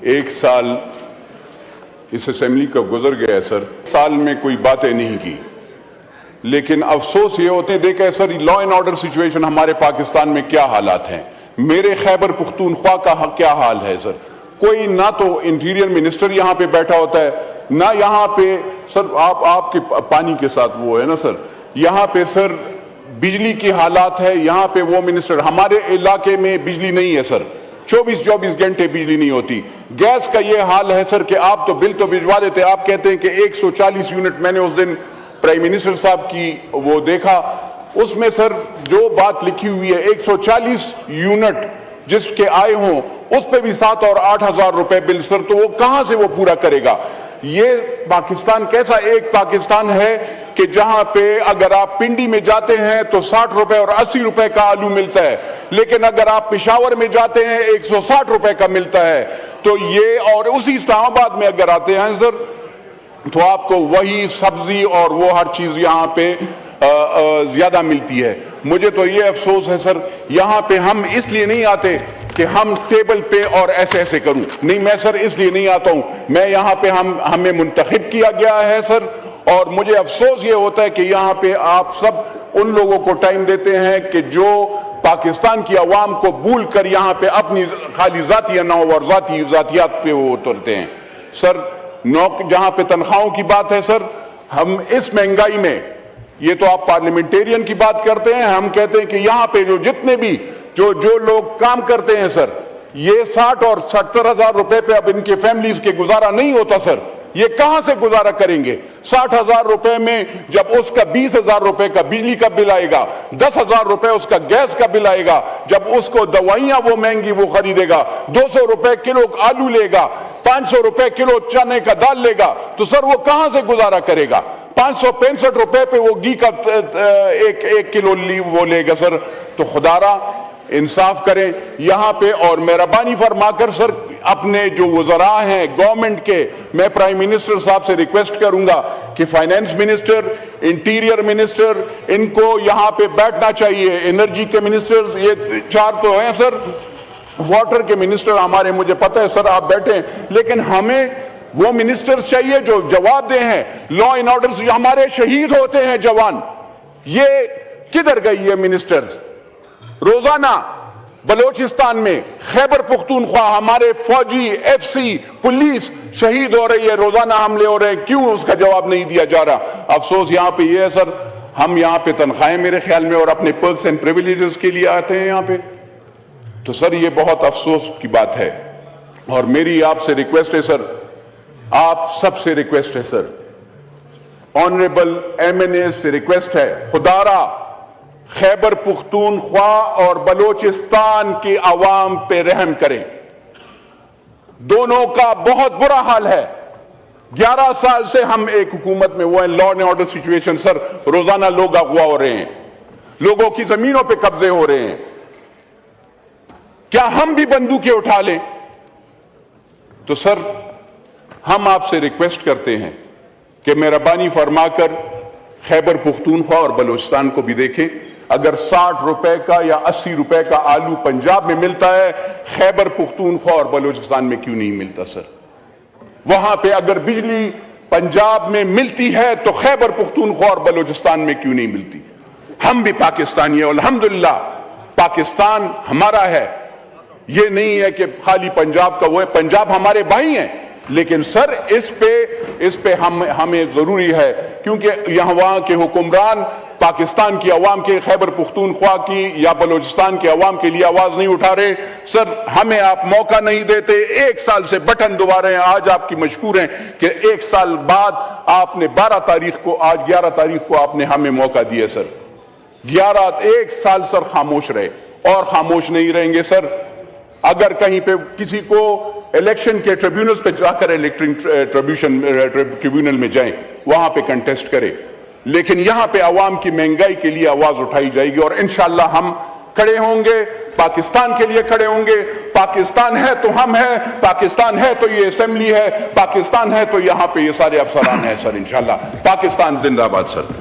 एक साल इस असेंबली का गुजर गया सर, साल में कोई बातें नहीं की, लेकिन अफसोस ये होते देखे sir law and order situation हमारे पाकिस्तान में क्या हालात हैं। मेरे खैबर पुख्तूनख्वा का क्या हाल है सर, कोई ना तो इंटीरियर मिनिस्टर यहाँ पे बैठा होता है, ना यहाँ पे सर आपके पानी के साथ वो है ना सर, यहाँ पे सर बिजली की हालात है, यहाँ पे वो मिनिस्टर, हमारे इलाके में बिजली नहीं है सर, 24 घंटे बिजली नहीं होती। गैस का ये हाल है सर कि आप तो बिल तो भिजवा देते, आप कहते हैं कि 140 यूनिट, मैंने उस दिन प्राइम मिनिस्टर साहब की वो देखा, उसमें सर जो बात लिखी हुई है 140 यूनिट जिसके आए हों उस पे भी 7 और 8 हजार रुपए बिल सर, तो वो कहां से वो पूरा करेगा। ये पाकिस्तान कैसा एक पाकिस्तान है कि जहां पे अगर आप पिंडी में जाते हैं तो 60 रुपए और 80 रुपए का आलू मिलता है, लेकिन अगर आप पेशावर में जाते हैं 160 रुपए का मिलता है। तो ये, और उसी इस्लामाबाद में अगर आते हैं सर तो आपको वही सब्जी और वो हर चीज यहाँ पे ज्यादा मिलती है। मुझे तो ये अफसोस है सर, यहाँ पे हम इसलिए नहीं आते कि हम टेबल पे और ऐसे ऐसे करूं, नहीं मैं सर इसलिए नहीं आता हूं, मैं यहाँ पे हमें मुंतखब किया गया है सर, और मुझे अफसोस ये होता है कि यहाँ पे आप सब उन लोगों को टाइम देते हैं कि जो पाकिस्तान की अवाम को भूल कर यहाँ पे अपनी खाली जाती नाव और जातियात पे वो उतरते हैं सर। जहाँ पे तनख्वाहों की बात है सर, हम इस महंगाई में, ये तो आप पार्लियामेंटेरियन की बात करते हैं, हम कहते हैं कि यहाँ पे जो जितने भी जो लोग काम करते हैं सर, ये 60 और 70 हजार रुपए पे अब इनके फैमिलीज के गुजारा नहीं होता सर। ये कहां से गुजारा करेंगे 60 हजार रुपए में, जब उसका 20 हजार रुपए का बिजली का बिल आएगा, 10 हजार रुपए उसका गैस का बिल आएगा, जब उसको दवाइयां वो महंगी वो खरीदेगा, 200 रुपए किलो आलू लेगा, 500 रुपए किलो चने का दाल लेगा, तो सर वो कहां से गुजारा करेगा। 565 रुपए पे वो घी का एक किलो वो लेगा सर। तो खुदारा इंसाफ करें यहाँ पे, और मेहरबानी फरमाकर सर अपने जो वज़रा हैं गवर्नमेंट के, मैं प्राइम मिनिस्टर साहब से रिक्वेस्ट करूंगा कि फाइनेंस मिनिस्टर, इंटीरियर मिनिस्टर, इनको यहाँ पे बैठना चाहिए, एनर्जी के मिनिस्टर, ये 4 तो हैं सर, वाटर के मिनिस्टर हमारे, मुझे पता है सर आप बैठे, लेकिन हमें वो मिनिस्टर्स चाहिए जो जवाब दे हैं। लॉ एंड ऑर्डर, हमारे शहीद होते हैं जवान, ये किधर गई ये मिनिस्टर्स। रोजाना बलोचिस्तान में खैबर पुख्तूनख्वा हमारे फौजी, एफसी, पुलिस शहीद हो रही है, रोजाना हमले हो रहे हैं, क्यों उसका जवाब नहीं दिया जा रहा। अफसोस यहाँ पे ये है सर, हम यहाँ पे तनख्वाहें मेरे ख्याल में और अपने पर्क्स एंड प्रिविलेजेस के लिए आते हैं यहाँ पे, तो सर ये बहुत अफसोस की बात है। और मेरी आपसे रिक्वेस्ट है सर, आप सबसे रिक्वेस्ट है सर, ऑनरेबल एमएनए से रिक्वेस्ट है, खुदारा खैबर पुख्तूनख्वा और बलोचिस्तान की आवाम पे रहम करें। दोनों का बहुत बुरा हाल है। 11 साल से हम एक हुकूमत में वो है, law and order situation sir, रोजाना लोग अगवा हो रहे हैं, लोगों की जमीनों पे कब्जे हो रहे हैं। क्या हम भी बंदूकें उठा लें? तो सर हम आपसे रिक्वेस्ट करते हैं कि मेहरबानी फरमाकर खैबर पुख्तूनख्वा और बलोचिस्तान को भी देखें। अगर 60 रुपए का या 80 रुपए का आलू पंजाब में मिलता है, खैबर पुख्तूनख्वा और बलोचिस्तान में क्यों नहीं मिलता सर। वहां पे अगर बिजली पंजाब में मिलती है तो खैबर पुख्तूनख्वा और बलोचिस्तान में क्यों नहीं मिलती। हम भी पाकिस्तानी हैं, अल्हम्दुलिल्लाह पाकिस्तान हमारा है, ये नहीं है कि खाली पंजाब का वो है, पंजाब हमारे भाई हैं, लेकिन सर इस पे हमें जरूरी है, क्योंकि यहां वहां के हुक्मरान पाकिस्तान की अवाम के, खैबर पुख्तूनख्वा की या बलोचिस्तान के अवाम के लिए आवाज नहीं उठा रहे सर। हमें आप मौका नहीं देते, 1 साल से बटन दबा रहे हैं। आज आपकी मशकूर हैं कि 1 साल बाद आपने 12 तारीख को, आज 11 तारीख को आपने हमें मौका दिया सर। 1 साल सर खामोश रहे और खामोश नहीं रहेंगे सर। अगर कहीं पे किसी को इलेक्शन के ट्रिब्यूनल्स पे जाकर ट्रिब्यूनल में जाएं, वहां पे कंटेस्ट करें, लेकिन यहां पे अवाम की महंगाई के लिए आवाज उठाई जाएगी और इंशाअल्लाह हम खड़े होंगे, पाकिस्तान के लिए खड़े होंगे। पाकिस्तान है तो हम हैं, पाकिस्तान है तो ये असेंबली है, पाकिस्तान है तो यहां पे ये सारे अफसरान हैं सर। इंशाअल्लाह पाकिस्तान जिंदाबाद सर।